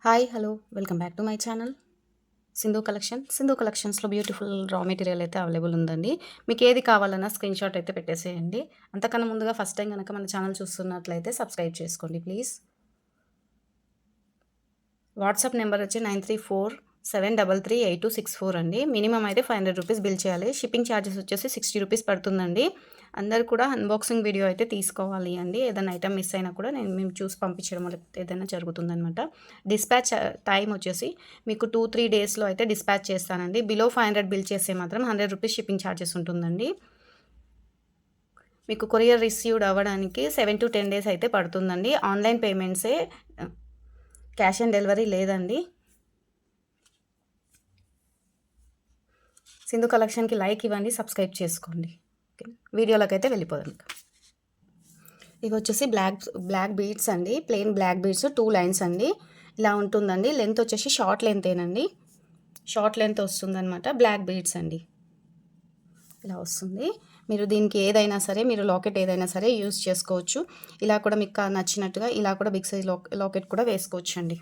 Hi hello welcome back to my channel Sindhu కలెక్షన్స్లో beautiful raw material అయితే available ఉందండి. మీకు ఏది కావాలన్నా స్క్రీన్ షాట్ అయితే పెట్టేసేయండి. అంతకన్నా ముందుగా ఫస్ట్ టైం కనుక మన ఛానల్ చూస్తున్నట్లయితే సబ్స్క్రైబ్ చేసుకోండి ప్లీజ్. వాట్సాప్ నెంబర్ వచ్చి 9347338264 అండి. మినిమం అయితే 500 రూపీస్ బిల్ చేయాలి. షిప్పింగ్ ఛార్జెస్ వచ్చేసి 60 రూపీస్ పడుతుందండి. అందరు కూడా అన్బాక్సింగ్ వీడియో అయితే తీసుకోవాలి అండి. ఏదైనా ఐటమ్ మిస్ అయినా కూడా మేము చూసి పంపించడం ఏదైనా జరుగుతుందనమాట. డిస్పాచ్ టైం వచ్చేసి మీకు 2-3 డేస్లో అయితే డిస్పాచ్ చేస్తానండి. బిలో 500 బిల్ చేస్తే మాత్రం 100 రూపీస్ షిప్పింగ్ ఛార్జెస్ ఉంటుందండి. మీకు కొరియర్ రిసీవ్డ్ అవ్వడానికి 7 to 10 డేస్ అయితే పడుతుందండి. ఆన్లైన్ పేమెంట్సే, క్యాష్ ఆన్ డెలివరీ లేదండి. సింధు కలెక్షన్కి లైక్ ఇవ్వండి, సబ్స్క్రైబ్ చేసుకోండి. ఓకే, వీడియోలోకి అయితే వెళ్ళిపోదాం. ఇవి వచ్చేసి బ్లాక్ బీడ్స్ అండి. ప్లెయిన్ బ్లాక్ బీడ్స్ 2 లైన్స్ అండి. ఇలా ఉంటుందండి. లెంత్ వచ్చేసి షార్ట్ లెంతేనండి. షార్ట్ లెంత్ వస్తుందన్నమాట. బ్లాక్ బీడ్స్ అండి. ఇలా వస్తుంది. మీరు దీనికి ఏదైనా సరే, మీరు లాకెట్ ఏదైనా సరే యూజ్ చేసుకోవచ్చు. ఇలా కూడా మీకు నచ్చినట్టుగా ఇలా కూడా బిగ్ సైజ్ లాకెట్ కూడా వేసుకోవచ్చు అండి.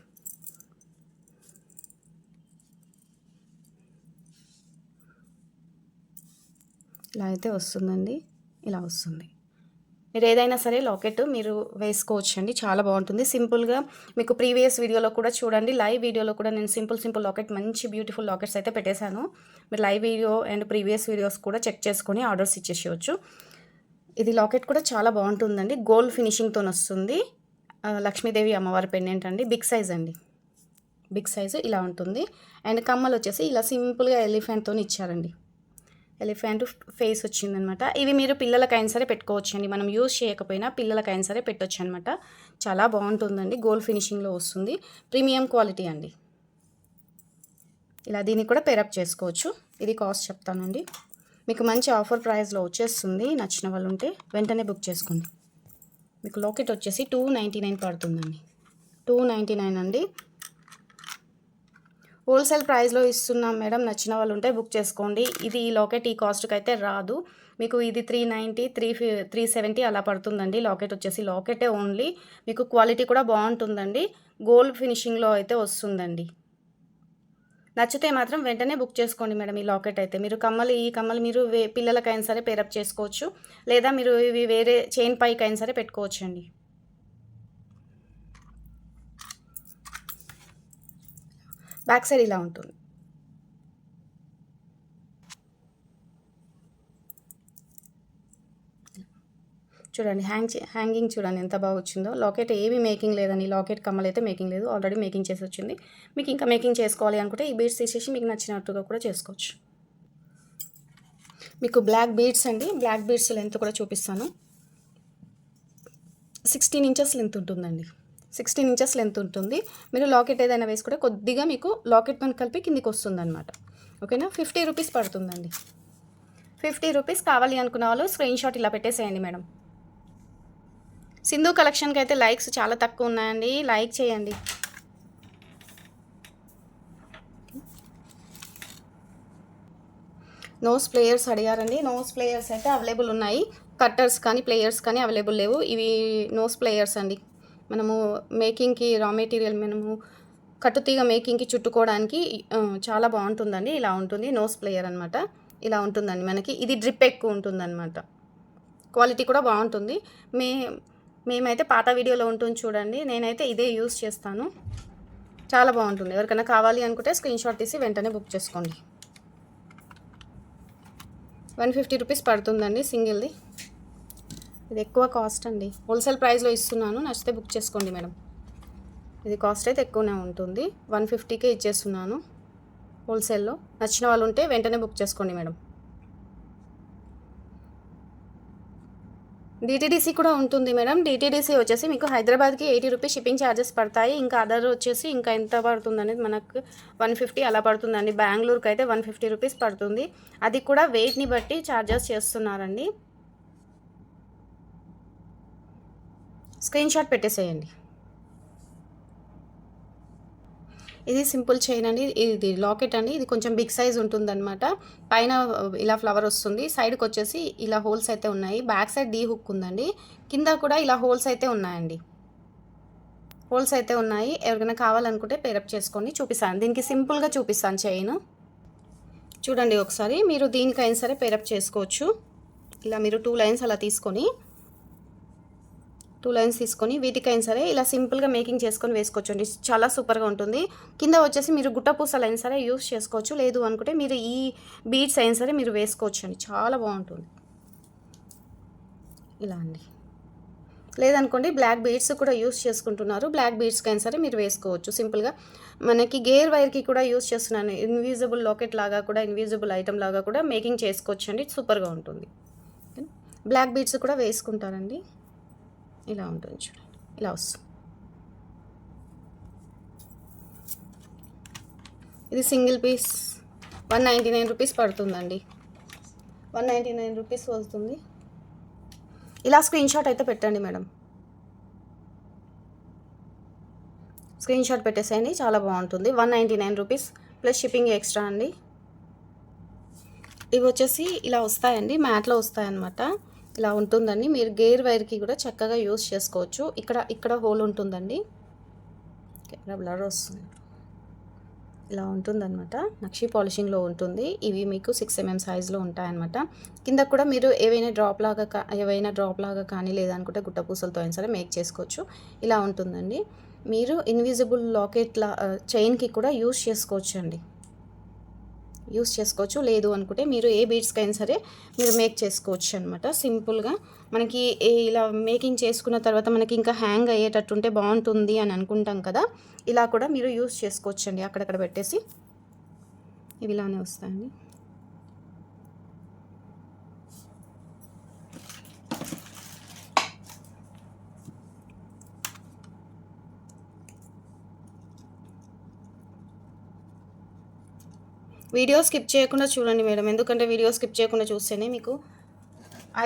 ఇలా అయితే వస్తుందండి. ఇలా వస్తుంది. మీరు ఏదైనా సరే లాకెట్ మీరు వేసుకోవచ్చు అండి. చాలా బాగుంటుంది. సింపుల్గా మీకు ప్రీవియస్ వీడియోలో కూడా చూడండి, లైవ్ వీడియోలో కూడా నేను సింపుల్ లాకెట్, మంచి బ్యూటిఫుల్ లాకెట్స్ అయితే పెట్టేశాను. మీరు live video and previous videos కూడా చెక్ చేసుకొని ఆర్డర్స్ ఇచ్చేసేయచ్చు. ఇది లాకెట్ కూడా చాలా బాగుంటుందండి. గోల్డ్ ఫినిషింగ్తో వస్తుంది. లక్ష్మీదేవి అమ్మవారి పెండెంట్ అండి. బిగ్ సైజ్ అండి. బిగ్ సైజు ఇలా ఉంటుంది. అండ్ కమ్మలు వచ్చేసి ఇలా సింపుల్గా ఎలిఫెంట్తో ఇచ్చారండి. ఎలిఫెంట్ ఫేస్ వచ్చిందనమాట. ఇవి మీరు పిల్లలకైనా సరే పెట్టుకోవచ్చు అండి. మనం యూజ్ చేయకపోయినా పిల్లలకైనా సరే పెట్టవచ్చు అనమాట. చాలా బాగుంటుందండి. గోల్డ్ ఫినిషింగ్లో వస్తుంది. ప్రీమియం క్వాలిటీ అండి. ఇలా దీన్ని కూడా పేరప్ చేసుకోవచ్చు. ఇది కాస్ట్ చెప్తానండి. మీకు మంచి ఆఫర్ ప్రైస్లో వచ్చేస్తుంది. నచ్చిన వాళ్ళు ఉంటే వెంటనే బుక్ చేసుకోండి. మీకు లాకెట్ వచ్చేసి 299 పడుతుందండి. 299 అండి. హోల్సేల్ ప్రైస్లో ఇస్తున్నాం మేడం, నచ్చిన వాళ్ళు ఉంటే బుక్ చేసుకోండి. ఇది ఈ లాకెట్ ఈ కాస్ట్కి అయితే రాదు. మీకు ఇది 390, 370 అలా పడుతుందండి. లాకెట్ వచ్చేసి లాకెటే ఓన్లీ. మీకు క్వాలిటీ కూడా బాగుంటుందండి. గోల్డ్ ఫినిషింగ్లో అయితే వస్తుందండి. నచ్చితే మాత్రం వెంటనే బుక్ చేసుకోండి మేడం. ఈ లాకెట్ అయితే మీరు ఈ కమ్మలు మీరు పిల్లలకైనా సరే పేరప్ చేసుకోవచ్చు, లేదా మీరు ఇవి వేరే చైన్ పైకైనా సరే పెట్టుకోవచ్చు అండి. బ్యాక్ సైడ్ ఇలా ఉంటుంది. చూడండి, హ్యాంగింగ్ చూడండి ఎంత బాగా వచ్చిందో. లాకెట్ ఏమీ మేకింగ్ లేదండి. లాకెట్ కమ్మలు అయితే మేకింగ్ లేదు, ఆల్రెడీ మేకింగ్ చేసి వచ్చింది. మీకు ఇంకా మేకింగ్ చేసుకోవాలి అనుకుంటే ఈ బీడ్స్ తీసేసి మీకు నచ్చినట్టుగా కూడా చేసుకోవచ్చు. మీకు బ్లాక్ బీడ్స్ అండి. బ్లాక్ బీడ్స్ లెంత్ కూడా చూపిస్తాను. 16 ఇంచెస్ లెంత్ ఉంటుందండి. 16 ఇంచెస్ లెంత్ ఉంటుంది. మీరు లాకెట్ ఏదైనా వేసుకుంటే కొద్దిగా మీకు లాకెట్తో కలిపి కిందికి వస్తుంది అనమాట. ఓకేనా. 50 రూపీస్ పడుతుందండి. 50 రూపీస్. కావాలి అనుకున్న వాళ్ళు స్క్రీన్ షాట్ ఇలా పెట్టేసేయండి మేడం. సింధు కలెక్షన్కి అయితే లైక్స్ చాలా తక్కువ ఉన్నాయండి. లైక్ చేయండి. నోస్ ప్లేయర్స్ అడిగారండి. నోస్ ప్లేయర్స్ అయితే అవైలబుల్ ఉన్నాయి. కట్టర్స్ కానీ ప్లేయర్స్ కానీ అవైలబుల్ లేవు. ఇవి నోస్ ప్లేయర్స్ అండి. మనము మేకింగ్కి రా మెటీరియల్ మనము కట్టుతీగ మేకింగ్కి చుట్టుకోవడానికి చాలా బాగుంటుందండి. ఇలా ఉంటుంది నోస్ ప్లేయర్ అనమాట. ఇలా ఉంటుందండి మనకి. ఇది డ్రిప్ ఎక్కువ ఉంటుందన్నమాట. క్వాలిటీ కూడా బాగుంటుంది. మేమైతే పాత వీడియోలో ఉంటుంది చూడండి. నేనైతే ఇదే యూస్ చేస్తాను. చాలా బాగుంటుంది. ఎవరికైనా కావాలి అనుకుంటే స్క్రీన్ షాట్ తీసి వెంటనే బుక్ చేసుకోండి. 150 రూపీస్ పడుతుందండి సింగిల్ది. ఇది ఎక్కువ కాస్ట్ అండి. హోల్సేల్ ప్రైస్లో ఇస్తున్నాను. నచ్చితే బుక్ చేసుకోండి మేడం. ఇది కాస్ట్ అయితే ఎక్కువనే ఉంటుంది. 150కే ఇచ్చేస్తున్నాను హోల్సేల్లో. నచ్చిన వాళ్ళు ఉంటే వెంటనే బుక్ చేసుకోండి మేడం. డిటీడీసీ కూడా ఉంటుంది మేడం. డిటీడీసీ వచ్చేసి మీకు హైదరాబాద్కి 80 రూపీస్ షిప్పింగ్ ఛార్జెస్ పడతాయి. ఇంకా అదర్ వచ్చేసి ఇంకా ఎంత పడుతుంది అనేది మనకు 150 అలా పడుతుందండి. బెంగళూరుకి అయితే 150 రూపీస్ పడుతుంది. అది కూడా వెయిట్ని బట్టి ఛార్జెస్ చేస్తున్నారండి. స్క్రీన్ షాట్ పెట్టేసేయండి. ఇది సింపుల్ చైన్ అండి. ఇది లాకెట్ అండి. ఇది కొంచెం బిగ్ సైజ్ ఉంటుందన్నమాట. పైన ఇలా ఫ్లవర్ వస్తుంది. సైడ్కి వచ్చేసి ఇలా హోల్స్ అయితే ఉన్నాయి. బ్యాక్ సైడ్ డీ హుక్ ఉందండి. కింద కూడా ఇలా హోల్స్ అయితే ఉన్నాయండి. హోల్స్ అయితే ఉన్నాయి. ఎవరికైనా కావాలనుకుంటే పేరప్ చేసుకొని చూపిస్తాను. దీనికి సింపుల్గా చూపిస్తాను చైన్. చూడండి ఒకసారి, మీరు దీనికైనా సరే పేరప్ చేసుకోవచ్చు. ఇలా మీరు 2 లైన్స్ అలా తీసుకొని 2 లైన్స్ తీసుకొని వీటికైనా సరే ఇలా సింపుల్గా మేకింగ్ చేసుకొని వేసుకోవచ్చండి. చాలా సూపర్గా ఉంటుంది. కింద వచ్చేసి మీరు గుట్ట పూసలు అయినా సరే యూస్ చేసుకోవచ్చు. లేదు అనుకుంటే మీరు ఈ బీడ్స్ అయినా సరే మీరు వేసుకోవచ్చు అండి. చాలా బాగుంటుంది. ఇలా అండి. లేదనుకోండి బ్లాక్ బీడ్స్ కూడా యూస్ చేసుకుంటున్నారు. బ్లాక్ బీడ్స్కి అయినా సరే మీరు వేసుకోవచ్చు. సింపుల్గా మనకి గేర్ వైర్కి కూడా యూస్ చేస్తున్నాను. ఇన్విజిబుల్ లాకెట్ లాగా కూడా, ఇన్విజిబుల్ ఐటమ్ లాగా కూడా మేకింగ్ చేసుకోవచ్చు అండి. సూపర్గా ఉంటుంది. బ్లాక్ బీడ్స్ కూడా వేసుకుంటారండి. ఇలా ఉంటుంది చూడండి. ఇలా వస్తుంది. ఇది సింగిల్ పీస్ 199 రూపీస్ పడుతుందండి. 199 రూపీస్ వస్తుంది. ఇలా స్క్రీన్ షాట్ అయితే పెట్టండి మేడం. స్క్రీన్ షాట్ పెట్టేసేయండి. చాలా బాగుంటుంది. 199 రూపీస్ ప్లస్ షిప్పింగ్ ఎక్స్ట్రా అండి. ఇవి వచ్చేసి ఇలా వస్తాయండి. మ్యాట్లో వస్తాయన్నమాట. ఇలా ఉంటుందండి. మీరు గేర్ వైర్కి కూడా చక్కగా యూస్ చేసుకోవచ్చు. ఇక్కడ హోల్ ఉంటుందండి. కెమెరా బ్లర్ వస్తుంది. ఇలా ఉంటుందన్నమాట. నక్షి పాలిషింగ్లో ఉంటుంది. ఇవి మీకు 6mm సైజులో ఉంటాయన్నమాట. కింద కూడా మీరు ఏవైనా డ్రాప్ లాగా కానీ లేదనుకుంటే గుట్ట పూసలతో అయినా సరే మేక్ చేసుకోవచ్చు. ఇలా ఉంటుందండి. మీరు ఇన్విజిబుల్ లాకెట్లా చైన్కి కూడా యూస్ చేసుకోవచ్చు అండి. యూస్ చేసుకోవచ్చు. లేదు అనుకుంటే మీరు ఏ బీడ్స్కి అయినా సరే మీరు మేక్ చేసుకోవచ్చు అనమాట. సింపుల్గా మనకి ఇలా మేకింగ్ చేసుకున్న తర్వాత మనకి ఇంకా హ్యాంగ్ అయ్యేటట్టుంటే బాగుంటుంది అని అనుకుంటాం కదా, ఇలా కూడా మీరు యూస్ చేసుకోవచ్చు అండి. అక్కడక్కడ పెట్టేసి ఇవి ఇలానే వస్తాయండి. వీడియో స్కిప్ చేయకుండా చూడండి మేడం. ఎందుకంటే వీడియో స్కిప్ చేయకుండా చూస్తేనే మీకు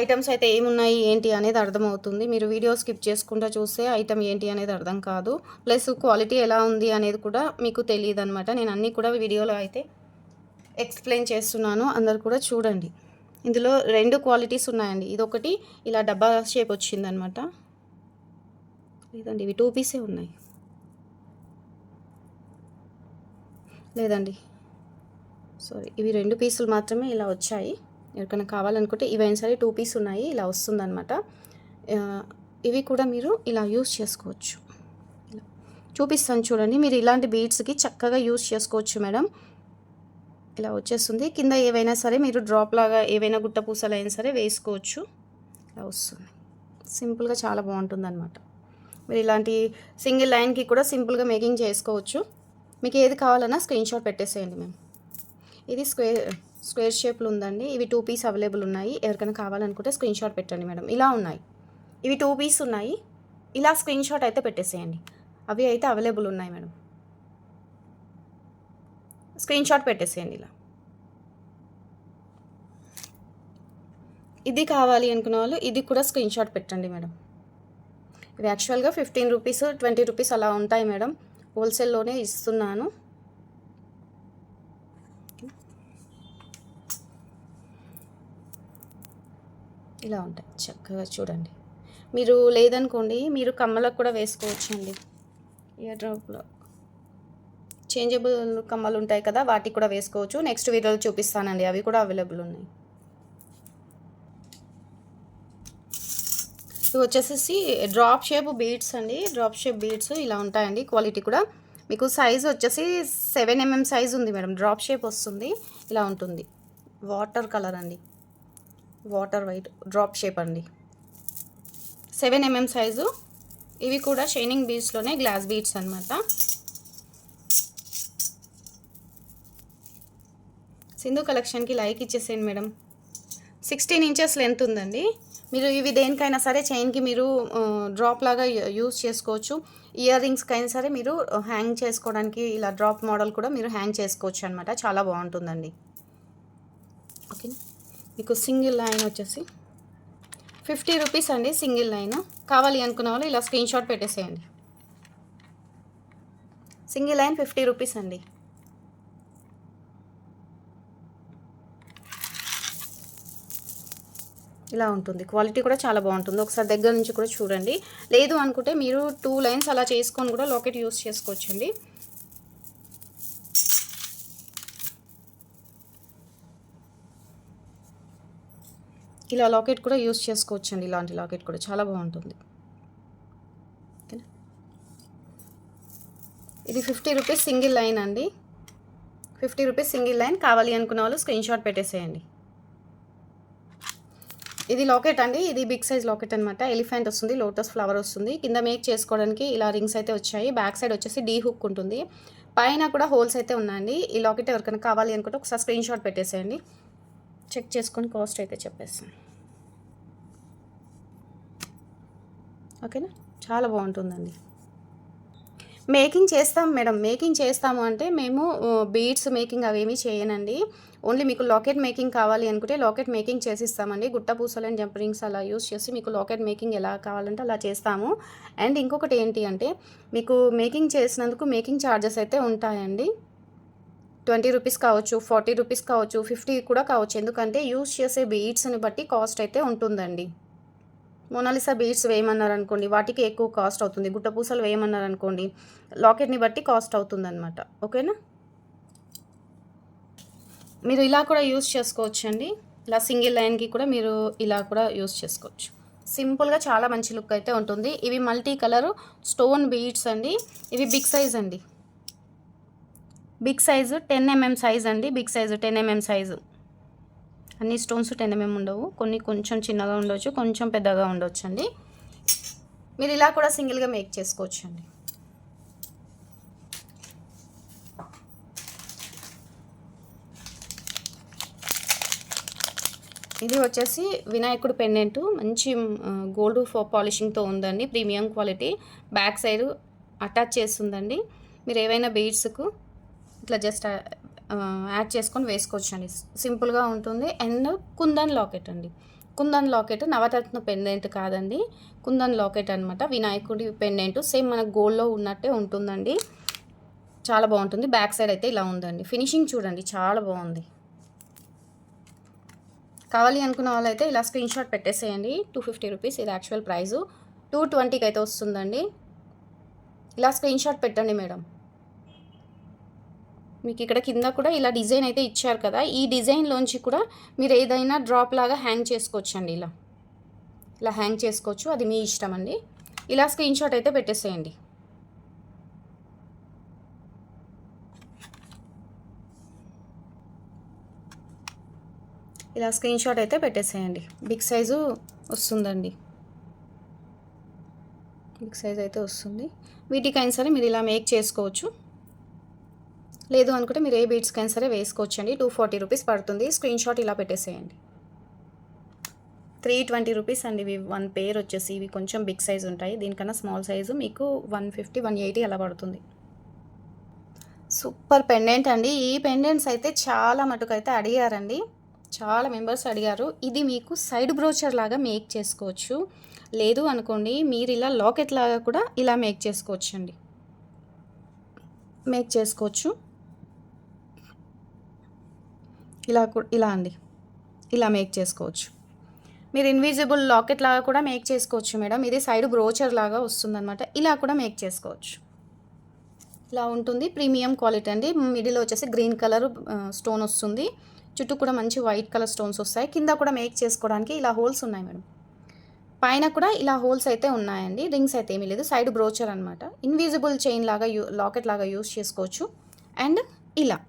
ఐటమ్స్ అయితే ఏమున్నాయి ఏంటి అనేది అర్థమవుతుంది. మీరు వీడియో స్కిప్ చేసుకుంటూ చూస్తే ఐటమ్ ఏంటి అనేది అర్థం కాదు. ప్లస్ క్వాలిటీ ఎలా ఉంది అనేది కూడా మీకు తెలియదు అనమాట. నేను అన్నీ కూడా వీడియోలో అయితే ఎక్స్ప్లెయిన్ చేస్తున్నాను. అందరు కూడా చూడండి. ఇందులో 2 క్వాలిటీస్ ఉన్నాయండి. ఇదొకటి ఇలా డబ్బా షేప్ వచ్చిందనమాట. లేదండి, ఇవి 2 పీసే ఉన్నాయి. లేదండి, సారీ, ఇవి 2 పీసులు మాత్రమే ఇలా వచ్చాయి. ఎవరికైనా కావాలనుకుంటే ఇవైనా సరే 2 పీస్ ఉన్నాయి. ఇలా వస్తుందన్నమాట. ఇవి కూడా మీరు ఇలా యూస్ చేసుకోవచ్చు. ఇలా చూపిస్తాను చూడండి. మీరు ఇలాంటి బీడ్స్కి చక్కగా యూస్ చేసుకోవచ్చు మేడం. ఇలా వచ్చేస్తుంది. కింద ఏవైనా సరే మీరు డ్రాప్ లాగా ఏవైనా గుట్ట పూసలు అయినా సరే వేసుకోవచ్చు. ఇలా వస్తుంది. సింపుల్గా చాలా బాగుంటుంది అనమాట. మీరు ఇలాంటి సింగిల్ లైన్కి కూడా సింపుల్గా మేకింగ్ చేసుకోవచ్చు. మీకు ఏది కావాలన్నా స్క్రీన్ షాట్ పెట్టేసేయండి మేము. ఇది స్క్వేర్ షేప్లో ఉందండి. ఇవి 2 పీస్ అవైలబుల్ ఉన్నాయి. ఎవరికైనా కావాలనుకుంటే స్క్రీన్ షాట్ పెట్టండి మేడం. ఇలా ఉన్నాయి. ఇవి 2 పీస్ ఉన్నాయి. ఇలా స్క్రీన్ షాట్ అయితే పెట్టేసేయండి. అవి అయితే అవైలబుల్ ఉన్నాయి మేడం. స్క్రీన్ షాట్ పెట్టేసేయండి. ఇలా ఇది కావాలి అనుకున్న వాళ్ళు ఇది కూడా స్క్రీన్ షాట్ పెట్టండి మేడం. ఇవి యాక్చువల్గా 15 రూపీస్ 20 రూపీస్ అలా ఉంటాయి మేడం. హోల్సేల్లోనే ఇస్తున్నాను. ఇలా ఉంటాయి చక్కగా చూడండి. మీరు లేదనుకోండి మీరు కమ్మలకు కూడా వేసుకోవచ్చు అండి. ఇయర్ డ్రాప్లో చేంజబుల్ కమ్మలు ఉంటాయి కదా, వాటికి కూడా వేసుకోవచ్చు. నెక్స్ట్ వీడియోలో చూపిస్తానండి. అవి కూడా అవైలబుల్ ఉన్నాయి. ఇవి వచ్చేసి డ్రాప్ షేప్ బీడ్స్ అండి. డ్రాప్ షేప్ బీడ్స్ ఇలా ఉంటాయండి. క్వాలిటీ కూడా మీకు సైజ్ వచ్చేసి 7mm సైజ్ ఉంది మేడం. డ్రాప్ షేప్ వస్తుంది. ఇలా ఉంటుంది. వాటర్ కలర్ అండి. వాటర్ వైట్ డ్రాప్ షేప్ అండి. 7mm size. ఇవి కూడా షైనింగ్ బీడ్స్లోనే గ్లాస్ బీడ్స్ అనమాట. సింధు కలెక్షన్కి లైక్ ఇచ్చేసేయండి మేడం. 16 ఇంచెస్ లెంత్ ఉందండి. మీరు ఇవి దేనికైనా సరే చైన్కి మీరు డ్రాప్ లాగా యూస్ చేసుకోవచ్చు. ఇయర్ రింగ్స్కి అయినా సరే మీరు హ్యాంగ్ చేసుకోవడానికి ఇలా డ్రాప్ మోడల్ కూడా మీరు హ్యాంగ్ చేసుకోవచ్చు అనమాట. చాలా బాగుంటుందండి. ఓకేనా. మీకు సింగిల్ లైన్ వచ్చేసి 50 రూపీస్ అండి. సింగిల్ లైన్ కావాలి అనుకున్న వాళ్ళు ఇలా స్క్రీన్ షాట్ పెట్టేసేయండి. సింగిల్ లైన్ 50 రూపీస్ అండి. ఇలా ఉంటుంది. క్వాలిటీ కూడా చాలా బాగుంటుంది. ఒకసారి దగ్గర నుంచి కూడా చూడండి. లేదు అనుకుంటే మీరు 2 లైన్స్ అలా చేసుకొని కూడా లాకెట్ యూస్ చేసుకోవచ్చండి. ఇలా లాకెట్ కూడా యూస్ చేసుకోవచ్చండి. ఇలాంటి లాకెట్ కూడా చాలా బాగుంటుంది. ఇది 50 రూపీస్ సింగిల్ లైన్ అండి. 50 రూపీస్ సింగిల్ లైన్. కావాలి అనుకున్న వాళ్ళు స్క్రీన్ షాట్ పెట్టేసేయండి. ఇది లాకెట్ అండి. ఇది బిగ్ సైజ్ లాకెట్ అనమాట. ఎలిఫెంట్ వస్తుంది, లోటస్ ఫ్లవర్ వస్తుంది. కింద మేక్ చేసుకోవడానికి ఇలా రింగ్స్ అయితే వచ్చాయి. బ్యాక్ సైడ్ వచ్చేసి డీ హుక్ ఉంటుంది. పైన కూడా హోల్స్ అయితే ఉన్నాయండి. ఈ లాకెట్ ఎవరికైనా కావాలి అనుకుంటే ఒకసారి స్క్రీన్ షాట్ పెట్టేసేయండి. చెక్ చేసుకొని కాస్ట్ అయితే చెప్పేస్తాను. ఓకేనా, చాలా బాగుంటుందండి. మేకింగ్ చేస్తాం మేడం. మేకింగ్ చేస్తాము అంటే మేము బీడ్స్ మేకింగ్ అవేమీ చేయనండి. ఓన్లీ మీకు లాకెట్ మేకింగ్ కావాలి అనుకుంటే లాకెట్ మేకింగ్ చేసిస్తామండి. గుట్ట పూసలు అండ్ జంప్ రింగ్స్ అలా యూస్ చేసి మీకు లాకెట్ మేకింగ్ ఎలా కావాలంటే అలా చేస్తాము. అండ్ ఇంకొకటి ఏంటి అంటే మీకు మేకింగ్ చేసినందుకు మేకింగ్ ఛార్జెస్ అయితే ఉంటాయండి. 20 రూపీస్ కావచ్చు, 40 రూపీస్ కావచ్చు, 50 కూడా కావచ్చు. ఎందుకంటే యూస్ చేసే బీడ్స్ని బట్టి కాస్ట్ అయితే ఉంటుందండి. మోనాలిసా బీడ్స్ వేయమన్నారనుకోండి, వాటికి ఎక్కువ కాస్ట్ అవుతుంది. గుట్ట పూసలు వేయమన్నారనుకోండి, లాకెట్ని బట్టి కాస్ట్ అవుతుందన్నమాట. ఓకేనా, మీరు ఇలా కూడా యూస్ చేసుకోవచ్చండి. ఇలా సింగిల్ లైన్కి కూడా మీరు ఇలా కూడా యూస్ చేసుకోవచ్చు. సింపుల్గా చాలా మంచి లుక్ అయితే ఉంటుంది. ఇవి మల్టీ కలరు స్టోన్ బీడ్స్ అండి. ఇవి బిగ్ సైజ్ అండి. బిగ్ సైజు 10 mm సైజ్ అండి. Big size 10 mm size. అన్ని స్టోన్స్ 10 mm ఉండవు. కొన్ని కొంచెం చిన్నగా ఉండవచ్చు, కొంచెం పెద్దగా ఉండవచ్చు అండి. మీరు ఇలా కూడా సింగిల్గా మేక్ చేసుకోవచ్చు అండి. ఇది వచ్చేసి వినాయకుడు పెండెంట్. మంచి గోల్డ్ పాలిషింగ్తో ఉందండి. Premium quality. Back side attach చేస్తుందండి. మీరు ఏవైనా బీడ్స్కు ఇట్లా జస్ట్ యాడ్ చేసుకొని వేసుకోవచ్చు అండి. సింపుల్గా ఉంటుంది. అండ్ కుందన్ లాకెట్ అండి. కుందన్ లాకెట్ నవరత్న పెండెంట్ కాదండి, కుందన్ లాకెట్ అనమాట. వినాయకుడి పెండెంట్ సేమ్ మన గోల్డ్లో ఉన్నట్టే ఉంటుందండి. చాలా బాగుంటుంది. బ్యాక్ సైడ్ అయితే ఇలా ఉందండి. ఫినిషింగ్ చూడండి, చాలా బాగుంది. కావాలి అనుకున్న వాళ్ళైతే ఇలా స్క్రీన్ షాట్ పెట్టేసేయండి. 250 రూపీస్. ఇది యాక్చువల్ ప్రైజు 220కి అయితే వస్తుందండి. ఇలా స్క్రీన్ షాట్ పెట్టండి మేడం. మీకు ఇక్కడ కింద కూడా ఇలా డిజైన్ అయితే ఇచ్చారు కదా, ఈ డిజైన్లోంచి కూడా మీరు ఏదైనా డ్రాప్ లాగా హ్యాంగ్ చేసుకోవచ్చు అండి. ఇలా హ్యాంగ్ చేసుకోవచ్చు, అది మీ ఇష్టం అండి. ఇలా స్క్రీన్ షాట్ అయితే పెట్టేసేయండి. ఇలా స్క్రీన్ షాట్ అయితే పెట్టేసేయండి. బిగ్ సైజు వస్తుందండి. బిగ్ సైజ్ అయితే వస్తుంది. వీటికైనా సరే మీరు ఇలా మేక్ చేసుకోవచ్చు. లేదు అనుకుంటే మీరు ఏ బీడ్స్కైనా సరే వేసుకోవచ్చు అండి. 240 రూపీస్ పడుతుంది. స్క్రీన్ షాట్ ఇలా పెట్టేసేయండి. 320 రూపీస్ అండి. ఇవి 1 పేర్ వచ్చేసి ఇవి కొంచెం బిగ్ సైజ్ ఉంటాయి. దీనికన్నా స్మాల్ సైజు మీకు 150, 180 అలా పడుతుంది. సూపర్ పెండెంట్ అండి. ఈ పెండెంట్స్ అయితే చాలా మటుకు అయితే అడిగారండి. చాలా మెంబర్స్ అడిగారు. ఇది మీకు సైడ్ బ్రోచర్ లాగా మేక్ చేసుకోవచ్చు. లేదు అనుకోండి మీరు ఇలా లాకెట్ లాగా కూడా ఇలా మేక్ చేసుకోవచ్చు అండి. మేక్ చేసుకోవచ్చు. ఇలా అండి, ఇలా మేక్ చేసుకోవచ్చు. మీరు ఇన్విజిబుల్ లాకెట్ లాగా కూడా మేక్ చేసుకోవచ్చు మేడం. ఇది సైడ్ బ్రోచర్ లాగా వస్తుందన్నమాట. ఇలా కూడా మేక్ చేసుకోవచ్చు. ఇలా ఉంటుంది. ప్రీమియం క్వాలిటీ అండి. మిడిల్ వచ్చేసి గ్రీన్ కలర్ స్టోన్ వస్తుంది. చుట్టూ కూడా మంచి వైట్ కలర్ స్టోన్స్ వస్తాయి. కింద కూడా మేక్ చేసుకోవడానికి ఇలా హోల్స్ ఉన్నాయి మేడం. పైన కూడా ఇలా హోల్స్ అయితే ఉన్నాయండి. రింగ్స్ అయితే ఏమీ లేదు. సైడ్ బ్రోచర్ అనమాట. ఇన్విజిబుల్ చైన్ లాగా లాకెట్ లాగా యూస్ చేసుకోవచ్చు. అండ్ ఇలా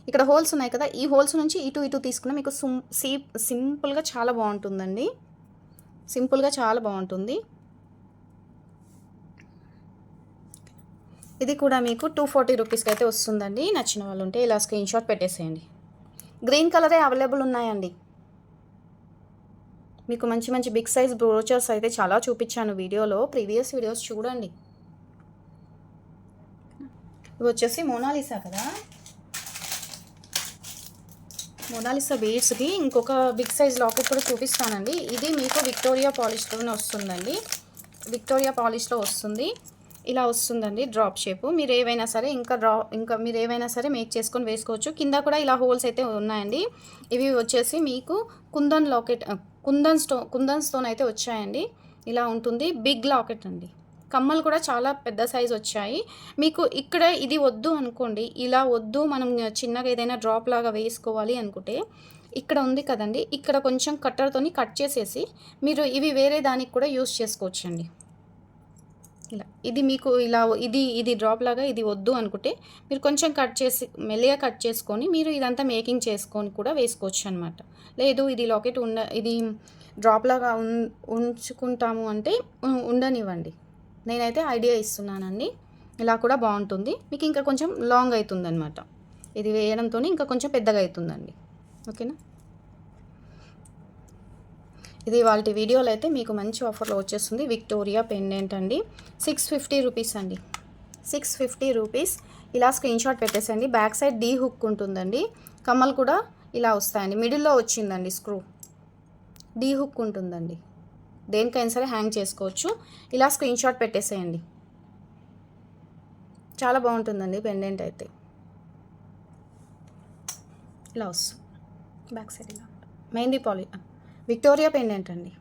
ఇక్కడ హోల్స్ ఉన్నాయి కదా, ఈ హోల్స్ నుంచి ఇటు తీసుకున్న మీకు సింపుల్గా చాలా బాగుంటుందండి. సింపుల్గా చాలా బాగుంటుంది. ఇది కూడా మీకు 240 రూపీస్కి అయితే వస్తుందండి. నచ్చిన వాళ్ళు ఉంటే ఇలా స్క్రీన్ షాట్ పెట్టేసేయండి. గ్రీన్ కలరే అవైలబుల్ ఉన్నాయండి. మీకు మంచి మంచి బిగ్ సైజ్ బ్రోచర్స్ అయితే చాలా చూపించాను వీడియోలో. ప్రీవియస్ వీడియోస్ చూడండి. ఇవి వచ్చేసి మోనాలిసా కదా, మోనాలిసా బీడ్స్కి ఇంకొక బిగ్ సైజ్ లాకెట్ కూడా చూపిస్తానండి. ఇది మీకు విక్టోరియా పాలిష్లోనే వస్తుందండి. విక్టోరియా పాలిష్లో వస్తుంది. ఇలా వస్తుందండి డ్రాప్ షేపు. మీరు ఏవైనా సరే ఇంకా మీరు ఏవైనా సరే మేక్ చేసుకొని వేసుకోవచ్చు. కింద కూడా ఇలా హోల్స్ అయితే ఉన్నాయండి. ఇవి వచ్చేసి మీకు కుందన్ లాకెట్ కుందన్ స్టోన్ అయితే వచ్చాయండి. ఇలా ఉంటుంది. బిగ్ లాకెట్ అండి. కమ్మలు కూడా చాలా పెద్ద సైజ్ వచ్చాయి. మీకు ఇక్కడ ఇది వద్దు అనుకోండి, ఇలా వద్దు మనం చిన్నగా ఏదైనా డ్రాప్ లాగా వేసుకోవాలి అనుకుంటే ఇక్కడ ఉంది కదండీ! ఇక్కడ కొంచెం కట్టర్‌తోని కట్ చేసేసి మీరు ఇవి వేరే దానికి కూడా యూజ్ చేసుకోవచ్చండి. ఇలా ఇది మీకు ఇలా ఇది డ్రాప్ లాగా ఇది వద్దు అనుకుంటే మీరు కొంచెం కట్ చేసి మెల్లిగా కట్ చేసుకొని మీరు ఇదంతా మేకింగ్ చేసుకొని కూడా వేసుకోవచ్చు అనమాట. లేదు ఇది లాకెట్ ఇది డ్రాప్ లాగా ఉంచుకుంటాము అంటే ఉండనివ్వండి. నేనైతే ఐడియా ఇస్తున్నానండి. ఇలా కూడా బాగుంటుంది. మీకు ఇంకా కొంచెం లాంగ్ అవుతుందన్నమాట. ఇది వేయడంతో ఇంకా కొంచెం పెద్దగా అవుతుందండి. ఓకేనా. ఇది వాళ్ళ వీడియోలో అయితే మీకు మంచి ఆఫర్లో వచ్చేస్తుంది. విక్టోరియా పెండెంట్ అండి. 650 రూపీస్ అండి. 650 రూపీస్. ఇలా స్క్రీన్ షాట్ పెట్టేసండి. బ్యాక్ సైడ్ డీ హుక్ ఉంటుందండి. కమ్మలు కూడా ఇలా వస్తాయండి. మిడిల్లో వచ్చిందండి స్క్రూ. డీ హుక్ ఉంటుందండి. దేనికైనా సరే హ్యాంగ్ చేసుకోవచ్చు. ఇలా స్క్రీన్ షాట్ పెట్టేసేయండి. చాలా బాగుంటుందండి పెండెంట్ అయితే. ఇలా వస్తుంది. బ్యాక్ సైడ్ ఇలా మెహందీ విక్టోరియా పెండెంట్ అండి.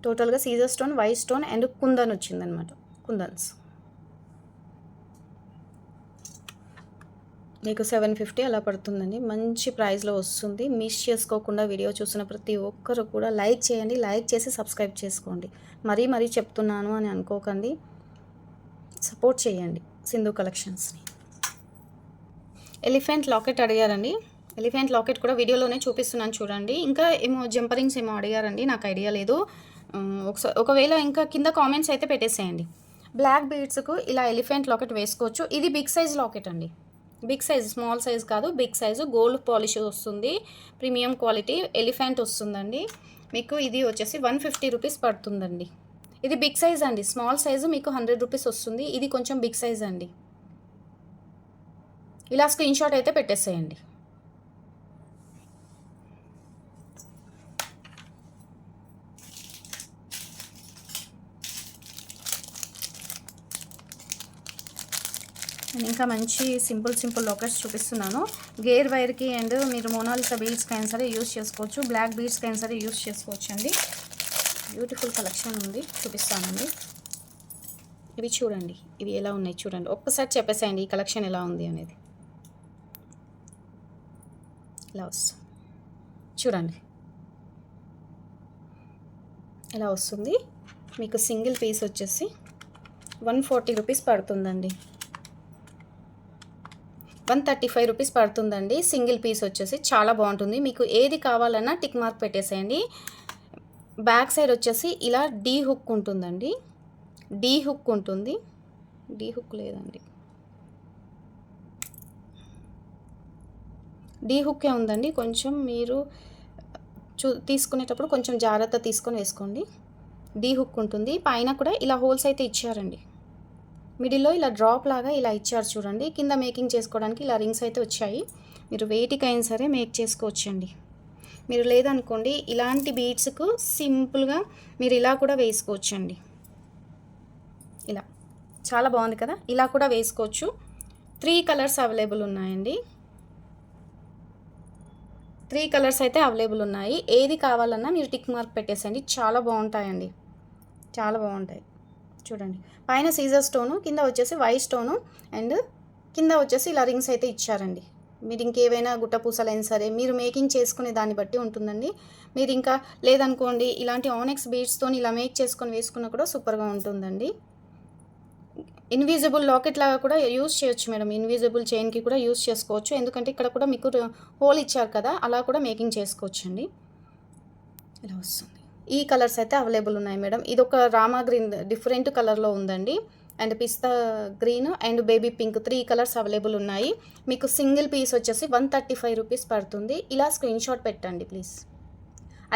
టోటల్గా సీజర్ stone, white stone and kundan వచ్చిందనమాట. కుందన్స్ మీకు 750 అలా పడుతుందండి. మంచి ప్రైస్లో వస్తుంది. మిస్ చేసుకోకుండా వీడియో చూసిన ప్రతి ఒక్కరు కూడా లైక్ చేయండి. లైక్ చేసి సబ్స్క్రైబ్ చేసుకోండి. మరీ చెప్తున్నాను అని అనుకోకండి. సపోర్ట్ చేయండి సింధు కలెక్షన్స్ని. ఎలిఫెంట్ లాకెట్ అడిగారండి. ఎలిఫెంట్ లాకెట్ కూడా వీడియోలోనే చూపిస్తున్నాను చూడండి. ఇంకా ఏమో జంపరింగ్స్ ఏమో అడిగారండి. నాకు ఐడియా లేదు. ఒకవేళ ఇంకా కింద కామెంట్స్ అయితే పెట్టేసేయండి. బ్లాక్ బీడ్స్కు ఇలా ఎలిఫెంట్ లాకెట్ వేసుకోవచ్చు. ఇది బిగ్ సైజ్ లాకెట్ అండి. బిగ్ సైజ్, స్మాల్ సైజ్ కాదు, బిగ్ సైజు. గోల్డ్ పాలిష్ వస్తుంది. ప్రీమియం క్వాలిటీ ఎలిఫెంట్ వస్తుందండి. మీకు ఇది వచ్చేసి 150 రూపీస్ పడుతుందండి. ఇది బిగ్ సైజ్ అండి. స్మాల్ సైజు మీకు 100 రూపీస్ వస్తుంది. ఇది కొంచెం బిగ్ సైజ్ అండి. ఇలా స్క్రీన్ షాట్ అయితే పెట్టేసేయండి. నేను ఇంకా మంచి సింపుల్ లాకెట్స్ చూపిస్తున్నాను. గేర్ వైర్కి అండ్ మీరు మోనాలిసా బీడ్స్కి అయినా సరే యూస్ చేసుకోవచ్చు. బ్లాక్ బీడ్స్కి అయినా సరే యూస్ చేసుకోవచ్చు అండి. బ్యూటిఫుల్ కలెక్షన్ ఉంది, చూపిస్తానండి. ఇవి చూడండి, ఇవి ఎలా ఉన్నాయి చూడండి. ఒక్కసారి చెప్పేసేయండి ఈ కలెక్షన్ ఎలా ఉంది అనేది. ఇలా వస్తుంది చూడండి. ఇలా వస్తుంది. మీకు సింగిల్ పీస్ వచ్చేసి 140 రూపీస్ పడుతుందండి. 135 రూపీస్ పడుతుందండి. సింగిల్ పీస్ వచ్చేసి చాలా బాగుంటుంది. మీకు ఏది కావాలన్నా టిక్ మార్క్ పెట్టేసేయండి. బ్యాక్ సైడ్ వచ్చేసి ఇలా డీ హుక్ ఉంటుందండి. డీ హుక్ ఉంటుంది. డీ హుక్ లేదండి, డీ హుక్కే ఉందండి. కొంచెం మీరు తీసుకునేటప్పుడు కొంచెం జాగ్రత్త తీసుకొని వేసుకోండి. డీ హుక్ ఉంటుంది. పైన కూడా ఇలా హోల్స్ అయితే ఇచ్చారండి. మిడిల్లో ఇలా డ్రాప్ లాగా ఇలా ఇచ్చారు చూడండి. కింద మేకింగ్ చేసుకోవడానికి ఇలా రింగ్స్ అయితే వచ్చాయి. మీరు వేటికైనా సరే మేక్ చేసుకోవచ్చండి. మీరు లేదనుకోండి ఇలాంటి బీడ్స్కు సింపుల్గా మీరు ఇలా కూడా వేసుకోవచ్చండి. ఇలా చాలా బాగుంది కదా. ఇలా కూడా వేసుకోవచ్చు. 3 కలర్స్ అవైలబుల్ ఉన్నాయండి. 3 కలర్స్ అయితే అవైలబుల్ ఉన్నాయి. ఏది కావాలన్నా మీరు టిక్ మార్క్ పెట్టేసండి. చాలా బాగుంటాయండి, చాలా బాగుంటాయి. చూడండి, పైన సీజర్ స్టోను, కింద వచ్చేసి వైట్ స్టోను అండ్ కింద వచ్చేసి ఇలా రింగ్స్ అయితే ఇచ్చారండి. మీరు ఇంకేవైనా గుట్ట పూసలైనా సరే మీరు మేకింగ్ చేసుకునే దాన్ని బట్టి ఉంటుందండి. మీరు ఇంకా లేదనుకోండి ఇలాంటి ఆనెక్స్ బీడ్స్తో ఇలా మేక్ చేసుకొని వేసుకున్నా కూడా సూపర్గా ఉంటుందండి. ఇన్విజిబుల్ లాకెట్ లాగా కూడా యూజ్ చేయొచ్చు మేడం. ఇన్విజిబుల్ చైన్కి కూడా యూజ్ చేసుకోవచ్చు. ఎందుకంటే ఇక్కడ కూడా మీకు హోల్ ఇచ్చారు కదా, అలా కూడా మేకింగ్ చేసుకోవచ్చు అండి. ఇలా వస్తుంది. ఈ కలర్స్ అయితే అవైలబుల్ ఉన్నాయి మేడం. ఇది ఒక రామా గ్రీన్ డిఫరెంట్ కలర్లో ఉందండి. And pista green and baby pink 3 colours available ఉన్నాయి. మీకు సింగిల్ పీస్ వచ్చేసి 135 రూపీస్ పడుతుంది. ఇలా స్క్రీన్ షాట్ పెట్టండి ప్లీజ్.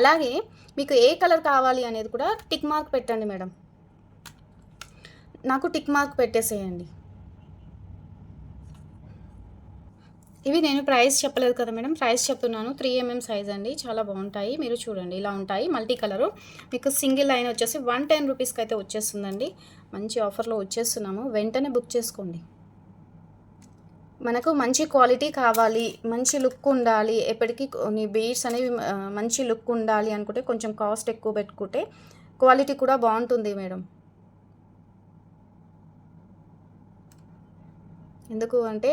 అలాగే మీకు ఏ కలర్ కావాలి అనేది కూడా టిక్ మార్క్ పెట్టండి మేడం. నాకు టిక్ మార్క్ పెట్టేసేయండి. ఇవి నేను ప్రైస్ చెప్పలేదు కదా మేడం, ప్రైస్ చెప్తున్నాను. 3mm సైజ్ అండి, చాలా బాగుంటాయి. మీరు చూడండి ఇలా ఉంటాయి, మల్టీ కలరు. మీకు సింగిల్ లైన్ వచ్చేసి 110 రూపీస్కి అయితే వచ్చేస్తుందండి. మంచి ఆఫర్లో వచ్చేస్తున్నాము, వెంటనే బుక్ చేసుకోండి. మనకు మంచి క్వాలిటీ కావాలి, మంచి లుక్ ఉండాలి, ఎప్పటికీ కొన్ని బీడ్స్ అనేవి మంచి లుక్ ఉండాలి అనుకుంటే కొంచెం కాస్ట్ ఎక్కువ పెట్టుకుంటే క్వాలిటీ కూడా బాగుంటుంది మేడం. ఎందుకు అంటే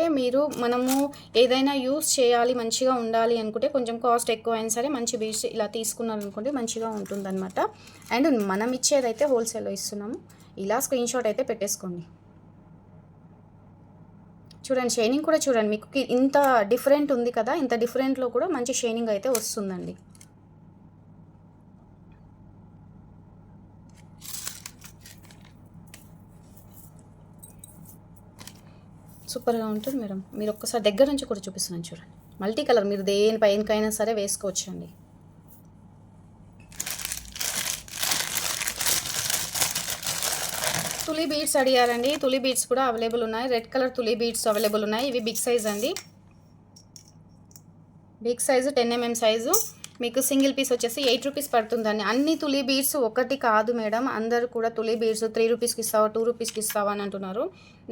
మనము ఏదైనా యూస్ చేయాలి, మంచిగా ఉండాలి అనుకుంటే కొంచెం కాస్ట్ ఎక్కువ అయినా సరే మంచి బీడ్స్ ఇలా తీసుకున్నారనుకోండి మంచిగా ఉంటుందన్నమాట. అండ్ మనం ఇచ్చేదైతే హోల్సేల్లో ఇస్తున్నాము. ఇలా స్క్రీన్ షాట్ అయితే పెట్టేసుకోండి. చూడండి షైనింగ్ కూడా చూడండి, మీకు ఇంత డిఫరెంట్ ఉంది కదా, ఇంత డిఫరెంట్లో కూడా మంచి షైనింగ్ అయితే వస్తుందండి. సూపర్గా ఉంటుంది మేడం. మీరు ఒక్కసారి దగ్గర నుంచి కూడా చూపిస్తున్నాను చూడండి. మల్టీ కలర్, మీరు దేనిపైనకైనా సరే వేసుకోవచ్చండి. తులి బీడ్స్ అడిగారండి, తులి బీడ్స్ కూడా అవైలబుల్ ఉన్నాయి. రెడ్ కలర్ తులి బీడ్స్ అవైలబుల్ ఉన్నాయి. ఇవి బిగ్ సైజ్ అండి, బిగ్ సైజు 10mm సైజు. మీకు సింగిల్ పీస్ వచ్చేసి 8 రూపీస్ పడుతుందండి. అన్ని తులి బీడ్స్ ఒకటి కాదు మేడం, అందరూ కూడా తులి బీడ్స్ 3 రూపీస్కి ఇస్తావా 2 రూపీస్కి ఇస్తావా అని అంటున్నారు.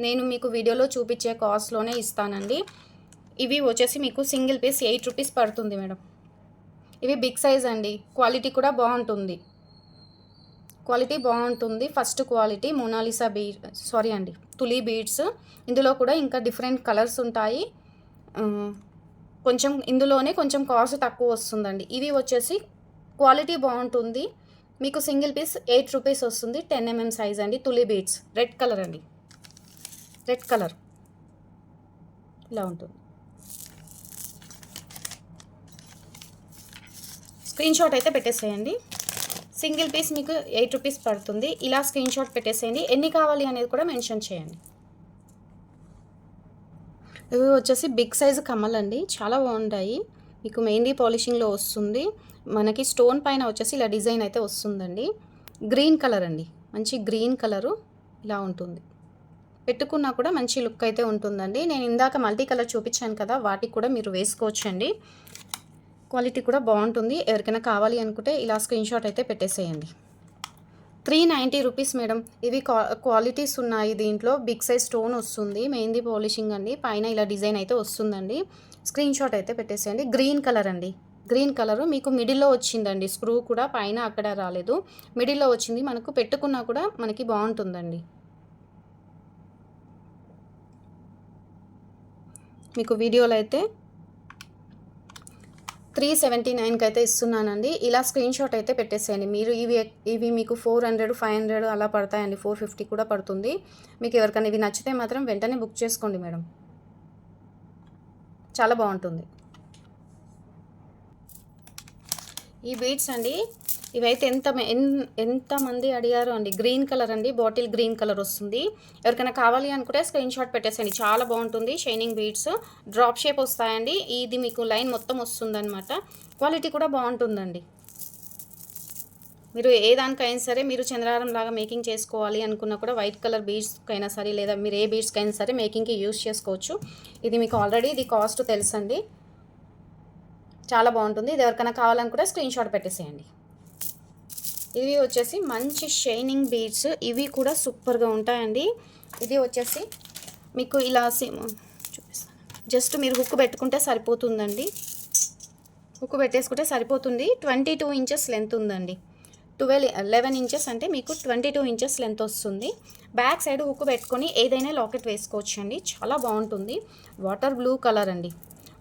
నేను మీకు వీడియోలో చూపించే కాస్ట్లోనే ఇస్తానండి. ఇవి వచ్చేసి మీకు సింగిల్ పీస్ 8 రూపీస్ పడుతుంది మేడం. ఇవి బిగ్ సైజ్ అండి, క్వాలిటీ కూడా బాగుంటుంది, క్వాలిటీ బాగుంటుంది. ఫస్ట్ క్వాలిటీ మోనాలిసా సారీ అండి, తులి బీడ్స్. ఇందులో కూడా ఇంకా డిఫరెంట్ కలర్స్ ఉంటాయి. కొంచెం ఇందులోనే కొంచెం కాస్ట్ తక్కువ వస్తుందండి. ఇవి వచ్చేసి క్వాలిటీ బాగుంటుంది. మీకు సింగిల్ పీస్ 8 రూపీస్ వస్తుంది. 10mm సైజ్ అండి, తులి బీడ్స్. రెడ్ కలర్ అండి, రెడ్ కలర్ ఇలా ఉంటుంది. స్క్రీన్ షాట్ అయితే పెట్టేసేయండి. సింగిల్ పీస్ మీకు 8 రూపీస్ పడుతుంది. ఇలా స్క్రీన్ షాట్ పెట్టేసేయండి. ఎన్ని కావాలి అనేది కూడా మెన్షన్ చేయండి. ఇవి వచ్చేసి బిగ్ సైజు కమ్మలు అండి, చాలా బాగుంటాయి. మీకు మెహందీ పాలిషింగ్లో వస్తుంది. మనకి స్టోన్ పైన వచ్చేసి ఇలా డిజైన్ అయితే వస్తుందండి. గ్రీన్ కలర్ అండి, మంచి గ్రీన్ కలరు ఇలా ఉంటుంది. పెట్టుకున్నా కూడా మంచి లుక్ అయితే ఉంటుందండి. నేను ఇందాక మల్టీ కలర్ చూపించాను కదా, వాటికి కూడా మీరు వేసుకోవచ్చండి. క్వాలిటీ కూడా బాగుంటుంది. ఎవరికైనా కావాలి అనుకుంటే ఇలా స్క్రీన్ షాట్ అయితే పెట్టేసేయండి. 390 రూపీస్ మేడం. ఇవి క్వాలిటీస్ ఉన్నాయి దీంట్లో. బిగ్ సైజ్ స్టోన్ వస్తుంది, మెహందీ పాలిషింగ్ అండి, పైన ఇలా డిజైన్ అయితే వస్తుందండి. స్క్రీన్ షాట్ అయితే పెట్టేసేయండి. గ్రీన్ కలర్ అండి, గ్రీన్ కలరు మీకు మిడిల్లో వచ్చిందండి. స్క్రూ కూడా పైన అక్కడ రాలేదు, మిడిల్లో వచ్చింది. మనకు పెట్టుకున్నా కూడా మనకి బాగుంటుందండి. మీకు వీడియోలో అయితే 379కి అయితే ఇస్తున్నానండి. ఇలా స్క్రీన్ షాట్ అయితే పెట్టేసేయండి. మీరు ఇవి మీకు 400 500 అలా పడతాయండి, 450 కూడా పడుతుంది. మీకు ఎవరికైనా ఇవి నచ్చితే మాత్రం వెంటనే బుక్ చేసుకోండి మేడం, చాలా బాగుంటుంది. ఈ బీడ్స్ అండి, ఇవైతే ఎంతమంది అడిగారో అండి. గ్రీన్ కలర్ అండి, బాటిల్ గ్రీన్ కలర్ వస్తుంది. ఎవరికైనా కావాలి అనుకుంటే స్క్రీన్ షాట్ పెట్టేసండి, చాలా బాగుంటుంది. షైనింగ్ బీడ్స్ డ్రాప్ షేప్ వస్తాయండి. ఇది మీకు లైన్ మొత్తం వస్తుందన్నమాట. క్వాలిటీ కూడా బాగుంటుందండి. మీరు ఏ దానికైనా సరే, మీరు చంద్రారం లాగా మేకింగ్ చేసుకోవాలి అనుకున్నా కూడా వైట్ కలర్ బీడ్స్కైనా సరే, లేదా మీరు ఏ బీడ్స్కైనా సరే మేకింగ్కి యూజ్ చేసుకోవచ్చు. ఇది మీకు ఆల్రెడీ ఇది కాస్ట్ తెలుసండి, చాలా బాగుంటుంది. ఇది ఎవరికైనా కావాలనుకుంటే స్క్రీన్ షాట్ పెట్టేసేయండి. ఇవి వచ్చేసి మంచి షైనింగ్ బీడ్స్, ఇవి కూడా సూపర్గా ఉంటాయండి. ఇది వచ్చేసి మీకు ఇలా చూపిస్తాను, జస్ట్ మీరు హుక్ పెట్టుకుంటే సరిపోతుందండి. హుక్ పెట్టేసుకుంటే సరిపోతుంది. 22 ఇంచెస్ లెంత్ ఉందండి. 11 ఇంచెస్ అంటే మీకు 22 ఇంచెస్ లెంత్ వస్తుంది. బ్యాక్ సైడ్ హుక్ పెట్టుకొని ఏదైనా లాకెట్ వేసుకోవచ్చు అండి, చాలా బాగుంటుంది. వాటర్ బ్లూ కలర్ అండి,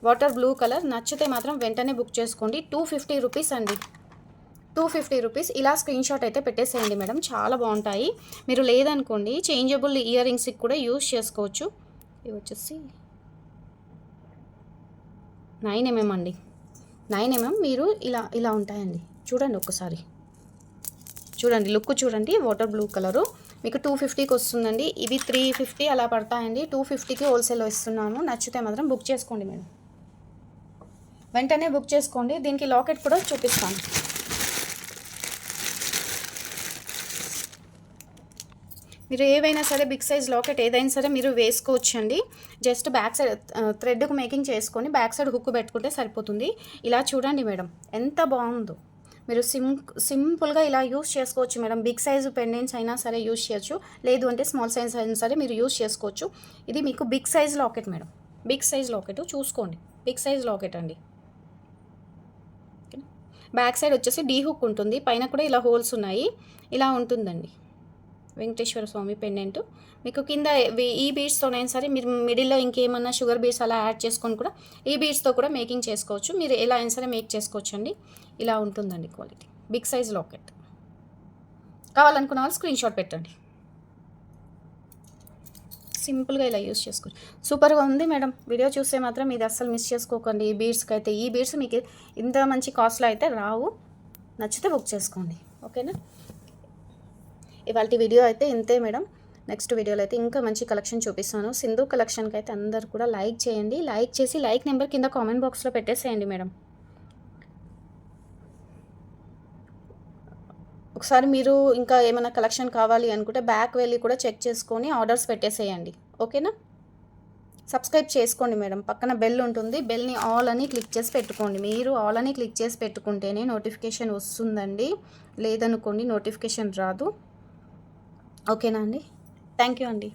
వాటర్ బ్లూ కలర్. నచ్చితే మాత్రం వెంటనే బుక్ చేసుకోండి. 250 రూపీస్ అండి, 250 రూపీస్. ఇలా స్క్రీన్ షాట్ అయితే పెట్టేసేయండి మేడం, చాలా బాగుంటాయి. మీరు లేదనుకోండి చేంజబుల్ ఇయర్ రింగ్స్కి కూడా యూజ్ చేసుకోవచ్చు. ఇవి వచ్చేసి 9mm అండి, 9mm. మీరు ఇలా ఉంటాయండి, చూడండి ఒక్కసారి, చూడండి లుక్ చూడండి. వాటర్ బ్లూ కలరు మీకు 250కి వస్తుందండి. ఇవి 350 అలా పడతాయండి. 250కి హోల్సేల్లో ఇస్తున్నాము. నచ్చితే మాత్రం బుక్ చేసుకోండి మేడం, వెంటనే బుక్ చేసుకోండి. దీనికి లాకెట్ కూడా చూపిస్తాను. మీరు ఏవైనా సరే బిగ్ సైజ్ లాకెట్ ఏదైనా సరే మీరు వేసుకోవచ్చండి. జస్ట్ బ్యాక్ సైడ్ థ్రెడ్‌కు మేకింగ్ చేసుకొని బ్యాక్ సైడ్ హుక్ పెట్టుకుంటే సరిపోతుంది. ఇలా చూడండి మేడం ఎంత బాగుందో. మీరు సింపుల్‌గా ఇలా యూస్ చేసుకోవచ్చు మేడం. బిగ్ సైజ్ పెండెంట్స్ అయినా సరే యూస్ చేయొచ్చు. లేదు అంటే స్మాల్ సైజ్ అయినా సరే మీరు యూస్ చేసుకోవచ్చు. ఇది మీకు big size locket madam. Big size locket చూసుకోండి. బిగ్ సైజ్ లాకెట్ అండి. బ్యాక్ సైడ్ వచ్చేసి డీ హుక్ ఉంటుంది. పైన కూడా ఇలా హోల్స్ ఉన్నాయి. ఇలా ఉంటుందండి వెంకటేశ్వర స్వామి పెండెంట్. మీకు కింద ఈ బీడ్స్తోనైనా సరే మీరు మిడిల్లో ఇంకేమన్నా షుగర్ బీడ్స్ అలా యాడ్ చేసుకొని కూడా ఈ బీడ్స్తో కూడా మేకింగ్ చేసుకోవచ్చు. మీరు ఎలా అయినా సరే మేక్ చేసుకోవచ్చు అండి. ఇలా ఉంటుందండి క్వాలిటీ. బిగ్ సైజ్ లాకెట్ కావాలనుకున్న వాళ్ళు స్క్రీన్ షాట్ పెట్టండి. సింపుల్గా ఇలా యూస్ చేసుకోవచ్చు. సూపర్గా ఉంది మేడం. వీడియో చూస్తే మాత్రం ఇది అస్సలు మిస్ చేసుకోకండి. ఈ బీడ్స్కి అయితే ఈ బీడ్స్ మీకు ఇంత మంచి కాస్ట్లో అయితే రావు. నచ్చితే బుక్ చేసుకోండి. ఓకేనా? ఇవాళ వీడియో అయితే ఇంతే మేడం. నెక్స్ట్ వీడియోలో అయితే ఇంకా మంచి కలెక్షన్ చూపిస్తాను. సింధు కలెక్షన్కి అయితే అందరు కూడా లైక్ చేయండి. లైక్ చేసి లైక్ నెంబర్ కింద కామెంట్ బాక్స్లో పెట్టేసేయండి మేడం. ఒకసారి మీరు ఇంకా ఏమైనా కలెక్షన్ కావాలి అనుకుంటే బ్యాక్ వెళ్ళి కూడా చెక్ చేసుకొని ఆర్డర్స్ పెట్టేసేయండి. ఓకేనా? సబ్స్క్రైబ్ చేసుకోండి మేడం. పక్కన బెల్ ఉంటుంది. బెల్ని ఆల్ అని క్లిక్ చేసి పెట్టుకోండి. మీరు ఆల్ అని క్లిక్ చేసి పెట్టుకుంటేనే నోటిఫికేషన్ వస్తుందండి. లేదనుకోండి నోటిఫికేషన్ రాదు. ఓకేనా అండి? థ్యాంక్ యూ అండి.